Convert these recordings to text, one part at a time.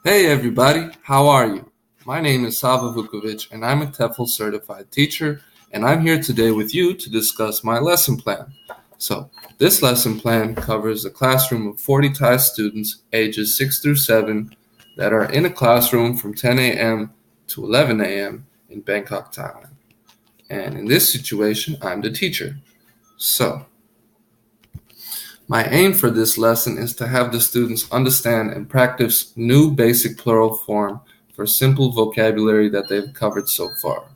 Hey everybody, how are you? My name is Sava Vukovic and I'm a TEFL certified teacher and I'm here today with you to discuss my lesson plan. So, this lesson plan covers a classroom of 40 Thai students ages 6 through 7 that are in a classroom from 10 a.m. to 11 a.m. in Bangkok, Thailand. And in this situation, I'm the teacher. So, my aim for this lesson is to have the students understand and practice new basic plural form for simple vocabulary that they've covered so far.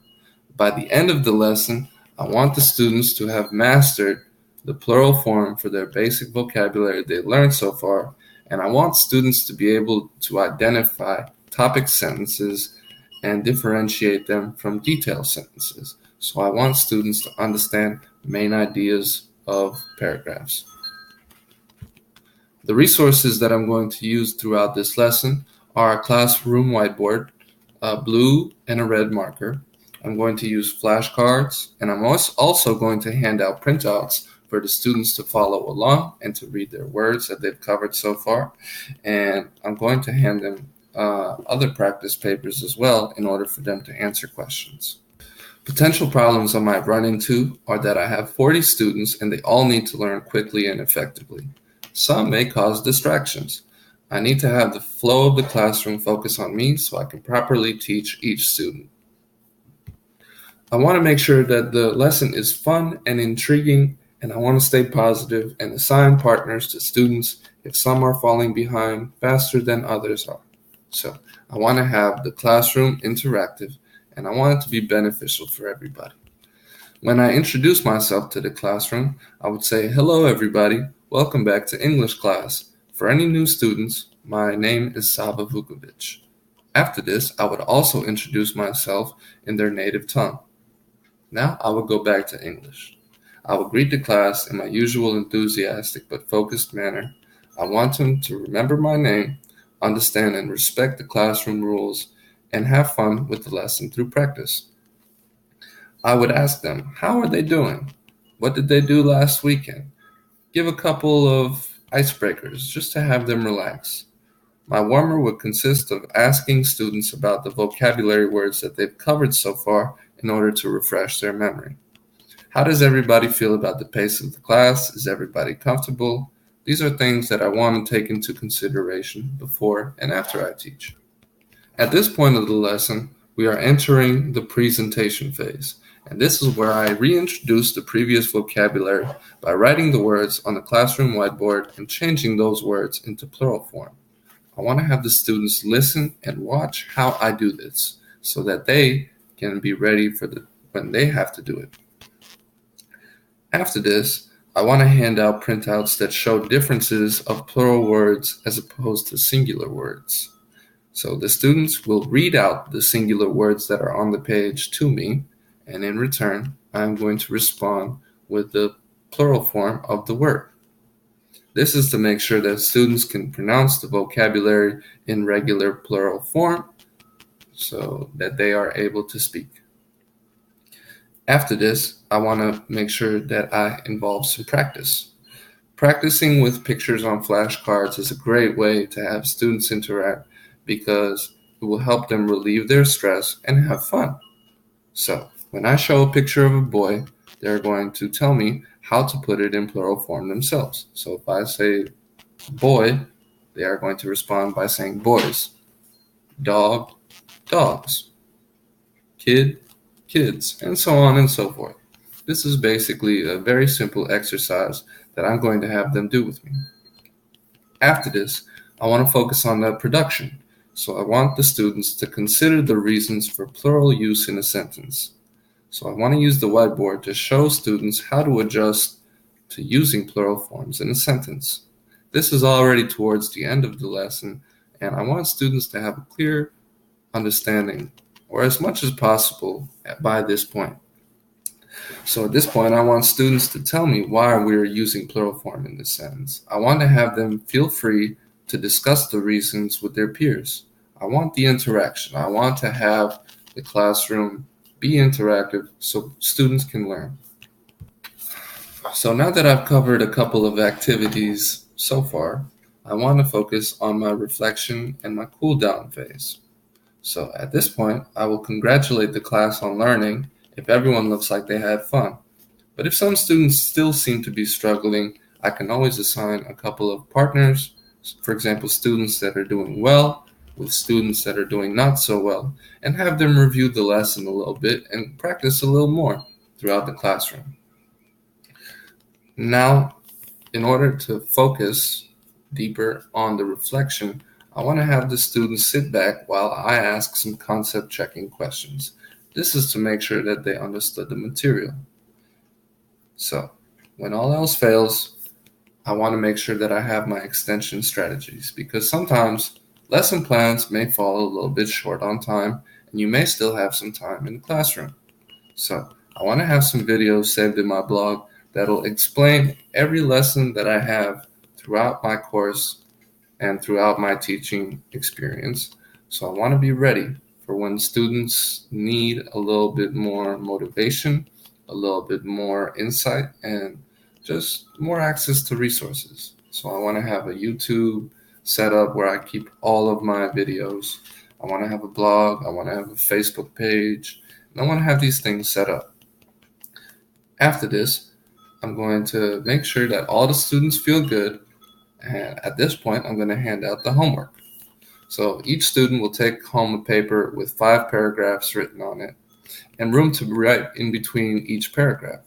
By the end of the lesson, I want the students to have mastered the plural form for their basic vocabulary they learned so far, and I want students to be able to identify topic sentences and differentiate them from detailed sentences. So I want students to understand main ideas of paragraphs. The resources that I'm going to use throughout this lesson are a classroom whiteboard, a blue and a red marker. I'm going to use flashcards, and I'm also going to hand out printouts for the students to follow along and to read their words that they've covered so far. And I'm going to hand them other practice papers as well in order for them to answer questions. Potential problems I might run into are that I have 40 students and they all need to learn quickly and effectively. Some may cause distractions. I need to have the flow of the classroom focus on me so I can properly teach each student. I want to make sure that the lesson is fun and intriguing, and I want to stay positive and assign partners to students if some are falling behind faster than others are. So I want to have the classroom interactive, and I want it to be beneficial for everybody. When I introduce myself to the classroom, I would say, "Hello everybody, welcome back to English class. For any new students, my name is Sava Vukovic." After this, I would also introduce myself in their native tongue. Now I will go back to English. I will greet the class in my usual enthusiastic but focused manner. I want them to remember my name, understand and respect the classroom rules, and have fun with the lesson through practice. I would ask them, how are they doing? What did they do last weekend? Give a couple of icebreakers just to have them relax. My warmer would consist of asking students about the vocabulary words that they've covered so far in order to refresh their memory. How does everybody feel about the pace of the class? Is everybody comfortable? These are things that I want to take into consideration before and after I teach. At this point of the lesson, we are entering the presentation phase, and this is where I reintroduce the previous vocabulary by writing the words on the classroom whiteboard and changing those words into plural form. I want to have the students listen and watch how I do this so that they can be ready for when they have to do it. After this, I want to hand out printouts that show differences of plural words as opposed to singular words. So the students will read out the singular words that are on the page to me, and in return, I'm going to respond with the plural form of the word. This is to make sure that students can pronounce the vocabulary in regular plural form so that they are able to speak. After this, I want to make sure that I involve some practice. Practicing with pictures on flashcards is a great way to have students interact because it will help them relieve their stress and have fun. So, when I show a picture of a boy, they're going to tell me how to put it in plural form themselves. So if I say boy, they are going to respond by saying boys. Dog, dogs. Kid, kids, and so on and so forth. This is basically a very simple exercise that I'm going to have them do with me. After this, I want to focus on the production. So I want the students to consider the reasons for plural use in a sentence. So I want to use the whiteboard to show students how to adjust to using plural forms in a sentence. This is already towards the end of the lesson, and I want students to have a clear understanding, or as much as possible by this point. So at this point, I want students to tell me why we're using plural form in this sentence. I want to have them feel free to discuss the reasons with their peers. I want the interaction. I want to have the classroom be interactive so students can learn. So now that I've covered a couple of activities so far, I want to focus on my reflection and my cool down phase. So at this point, I will congratulate the class on learning if everyone looks like they had fun. But if some students still seem to be struggling, I can always assign a couple of partners, for example, students that are doing well with students that are doing not so well, and have them review the lesson a little bit and practice a little more throughout the classroom. Now, in order to focus deeper on the reflection, I want to have the students sit back while I ask some concept checking questions. This is to make sure that they understood the material. So, when all else fails, I want to make sure that I have my extension strategies because sometimes lesson plans may fall a little bit short on time and you may still have some time in the classroom. So I want to have some videos saved in my blog that'll explain every lesson that I have throughout my course and throughout my teaching experience. So I want to be ready for when students need a little bit more motivation, a little bit more insight, and just more access to resources. So I want to have a YouTube setup where I keep all of my videos. I want to have a blog. I want to have a Facebook page. And I want to have these things set up. After this, I'm going to make sure that all the students feel good. And at this point, I'm going to hand out the homework. So each student will take home a paper with 5 paragraphs written on it and room to write in between each paragraph.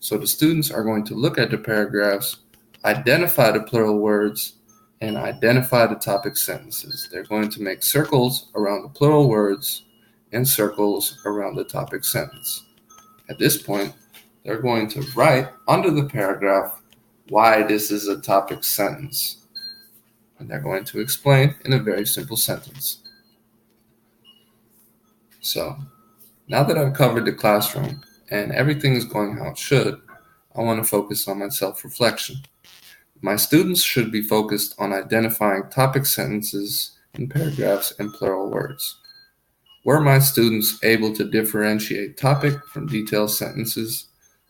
So the students are going to look at the paragraphs, identify the plural words, and identify the topic sentences. They're going to make circles around the plural words and circles around the topic sentence. At this point, they're going to write under the paragraph why this is a topic sentence. And they're going to explain in a very simple sentence. So, now that I've covered the classroom and everything is going how it should, I want to focus on my self-reflection. My students should be focused on identifying topic sentences in paragraphs and plural words. Were my students able to differentiate topic from detailed sentences?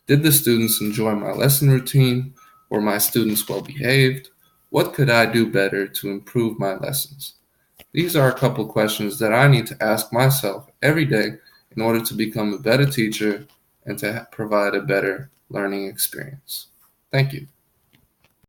Did the students enjoy my lesson routine? Were my students well behaved? What could I do better to improve my lessons? These are a couple questions that I need to ask myself every day in order to become a better teacher and to provide a better learning experience. Thank you.